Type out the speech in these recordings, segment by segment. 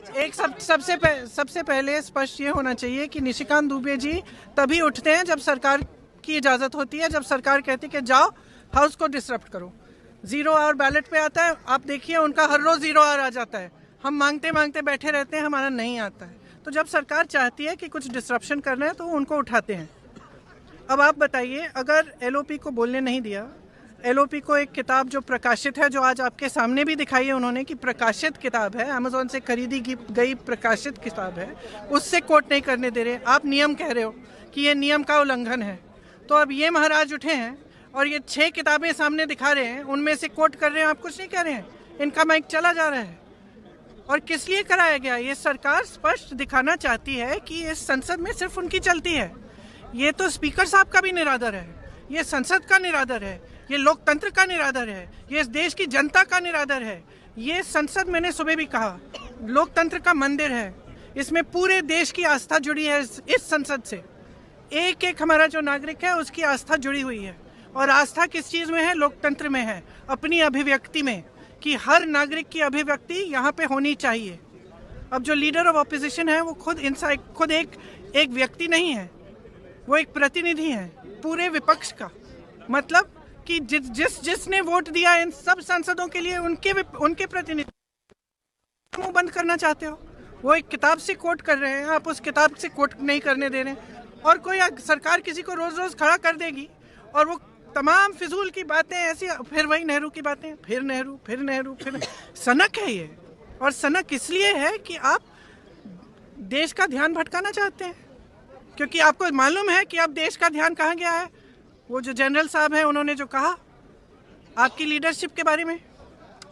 सबसे पहले स्पष्ट ये होना चाहिए कि निशिकांत दुबे जी तभी उठते हैं जब सरकार की इजाज़त होती है, जब सरकार कहती है कि जाओ हाउस को डिसरप्ट करो। 0 आवर बैलेट पे आता है, आप देखिए उनका हर रोज़ 0 आवर आ जाता है। हम मांगते मांगते बैठे रहते हैं, हमारा नहीं आता है। तो जब सरकार चाहती है कि कुछ डिसरप्शन करना है तो उनको उठाते हैं। अब आप बताइए, अगर एलओपी को बोलने नहीं दिया, एलओपी को एक किताब जो प्रकाशित है, जो आज आपके सामने भी दिखाई है उन्होंने कि प्रकाशित किताब है, अमेज़ॉन से खरीदी गई प्रकाशित किताब है, उससे कोट नहीं करने दे रहे। आप नियम कह रहे हो कि ये नियम का उल्लंघन है। तो अब ये महाराज उठे हैं और ये 6 किताबें सामने दिखा रहे हैं, उनमें से कोट कर रहे हैं, आप कुछ नहीं कह रहे हैं। इनका माइक चला जा रहा है। और किस लिए कराया गया? ये सरकार स्पष्ट दिखाना चाहती है कि इस संसद में सिर्फ उनकी चलती है। ये तो स्पीकर साहब का भी निरादर है, ये संसद का निरादर है, ये लोकतंत्र का निरादर है, ये इस देश की जनता का निरादर है। ये संसद, मैंने सुबह भी कहा, लोकतंत्र का मंदिर है। इसमें पूरे देश की आस्था जुड़ी है। इस संसद से एक एक हमारा जो नागरिक है उसकी आस्था जुड़ी हुई है। और आस्था किस चीज़ में है? लोकतंत्र में है, अपनी अभिव्यक्ति में, कि हर नागरिक की अभिव्यक्ति यहाँ पे होनी चाहिए। अब जो लीडर ऑफ ऑपोजिशन है वो खुद एक व्यक्ति नहीं है, वो एक प्रतिनिधि है पूरे विपक्ष का। मतलब कि जिसने वोट दिया इन सब सांसदों के लिए, उनके प्रतिनिधि मुंह बंद करना चाहते हो। वो एक किताब से कोट कर रहे हैं, आप उस किताब से कोट नहीं करने दे रहे हैं। और कोई सरकार किसी को रोज रोज खड़ा कर देगी और वो तमाम फिजूल की बातें ऐसी, फिर वही नेहरू की बातें, फिर नेहरू। सनक है ये। और सनक इसलिए है कि आप देश का ध्यान भटकाना चाहते हैं, क्योंकि आपको मालूम है कि अब देश का ध्यान कहाँ गया है। वो जो जनरल साहब हैं, उन्होंने जो कहा आपकी लीडरशिप के बारे में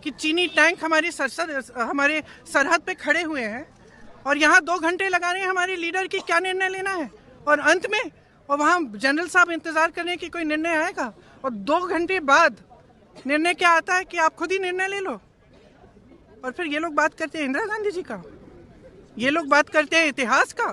कि चीनी टैंक हमारे सरहद पे खड़े हुए हैं और यहाँ 2 घंटे लगा रहे हैं हमारे लीडर की क्या निर्णय लेना है। और अंत में वहाँ जनरल साहब इंतज़ार कर रहे हैं कि कोई निर्णय आएगा, और 2 घंटे बाद निर्णय क्या आता है कि आप खुद ही निर्णय ले लो। और फिर ये लोग बात करते हैं इंदिरा गांधी जी का, ये लोग बात करते हैं इतिहास का।